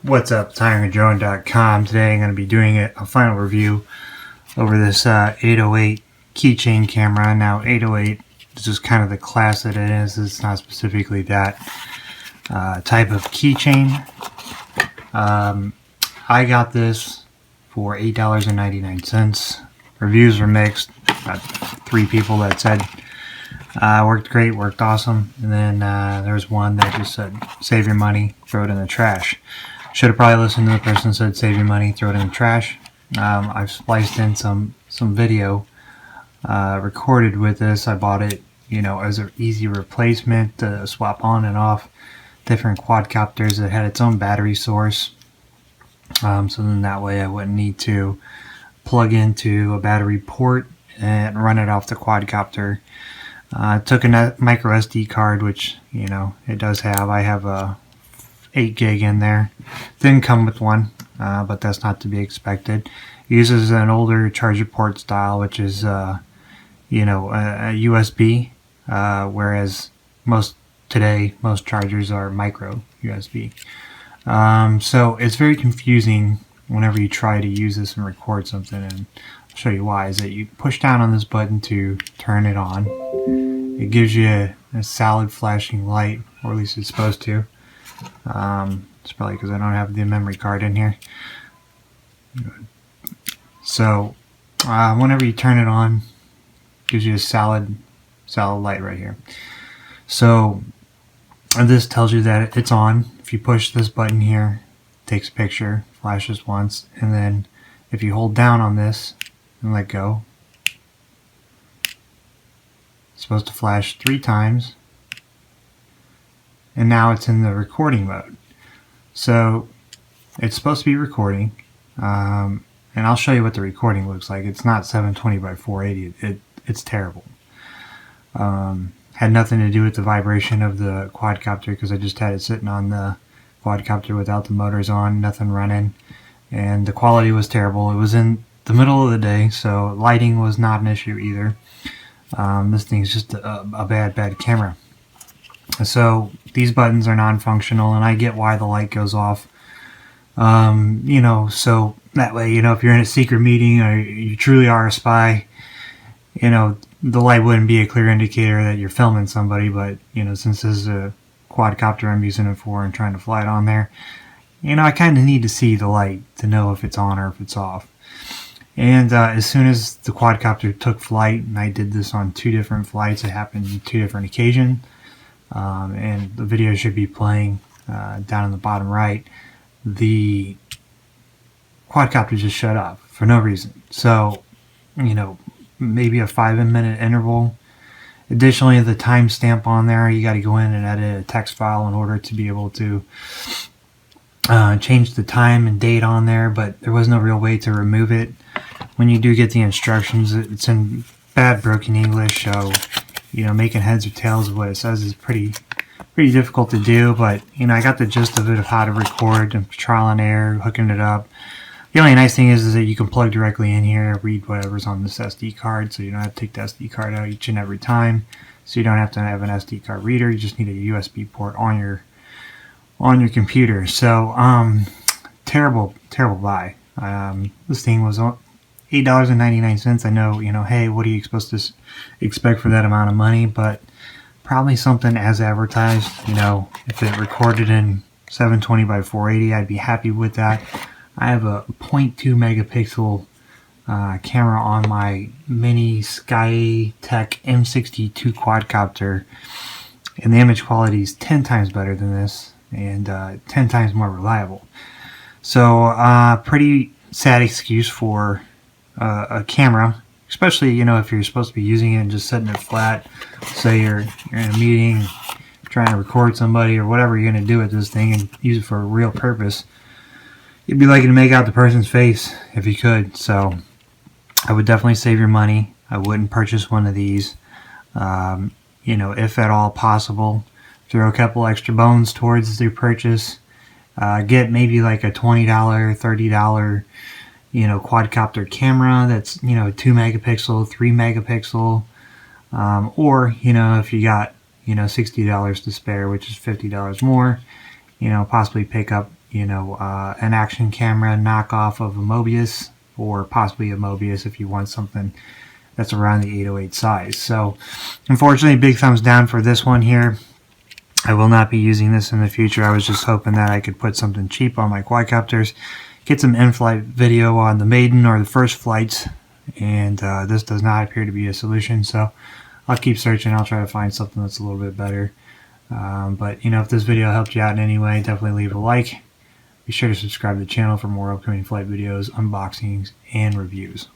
What's up, TiringADrone.com. Today I'm going to be doing a final review over this 808 keychain camera. Now 808 is just kind of the class that it is. It's not specifically that type of keychain. I got this for $8.99. Reviews were mixed. Got 3 people that said worked great, worked awesome, and then there's one that just said save your money, throw it in the trash. Should have probably listened to the person that said save your money, throw it in the trash. I've spliced in some video recorded with this. I bought it, as an easy replacement to swap on and off different quadcopters that had its own battery source. So then that way I wouldn't need to plug into a battery port and run it off the quadcopter. Took a micro SD card, which it does have. I have a 8 gig in there. Didn't come with one, but that's not to be expected. It uses an older charger port style, which is a USB, whereas most chargers are micro USB. So it's very confusing whenever you try to use this and record something, and I'll show you why. Is that you push down on this button to turn it on. It gives you a solid flashing light, or at least it's supposed to. It's probably because I don't have the memory card in here. So whenever you turn it on, it gives you a solid light right here. So this tells you that it's on. If you push this button here, it takes a picture, flashes once, and then if you hold down on this and let go, it's supposed to flash 3 times, and now it's in the recording mode. So it's supposed to be recording, and I'll show you what the recording looks like. It's not 720 by 480. It's terrible. Had nothing to do with the vibration of the quadcopter, because I just had it sitting on the quadcopter without the motors on, nothing running, and the quality was terrible. It was in the middle of the day, so lighting was not an issue either. This thing's just a bad camera. So these buttons are non-functional, and I get why the light goes off. So that way, if you're in a secret meeting or you truly are a spy, the light wouldn't be a clear indicator that you're filming somebody. But since this is a quadcopter I'm using it for and trying to fly it on there, I kind of need to see the light to know if it's on or if it's off. And as soon as the quadcopter took flight, and I did this on 2 different flights, it happened on 2 different occasions, and the video should be playing down in the bottom right, the quadcopter just shut off for no reason. So, maybe a 5-minute interval. Additionally, the timestamp on there, you got to go in and edit a text file in order to be able to change the time and date on there, but there was no real way to remove it. When you do get the instructions, it's in bad broken English, so making heads or tails of what it says is pretty difficult to do. But I got the gist of it, of how to record, and trial and error, hooking it up. The only nice thing is that you can plug directly in here, read whatever's on this SD card, so you don't have to take the SD card out each and every time. So you don't have to have an SD card reader. You just need a USB port on your computer. So terrible buy. This thing was $8.99. I know, hey, what are you supposed to expect for that amount of money? But probably something as advertised. If it recorded in 720 by 480, I'd be happy with that. I have a 0.2 megapixel camera on my mini Skytech M62 quadcopter, and the image quality is 10 times better than this, and 10 times more reliable. So pretty sad excuse for a camera, especially if you're supposed to be using it and just setting it flat. Say you're in a meeting trying to record somebody or whatever you're going to do with this thing and use it for a real purpose. You'd be liking to make out the person's face if you could. So I would definitely save your money. I wouldn't purchase one of these. If at all possible, throw a couple extra bones towards the purchase. Get maybe like a $20, $30, quadcopter camera that's, 2 megapixel, 3 megapixel, or, if you got, $60 to spare, which is $50 more, possibly pick up, an action camera knockoff of a Mobius, or possibly a Mobius if you want something that's around the 808 size. So unfortunately, big thumbs down for this one here. I will not be using this in the future. I was just hoping that I could put something cheap on my quadcopters, get some in-flight video on the maiden or the first flights, and this does not appear to be a solution. So I'll keep searching. I'll try to find something that's a little bit better. But if this video helped you out in any way, definitely leave a like. Be sure to subscribe to the channel for more upcoming flight videos, unboxings, and reviews.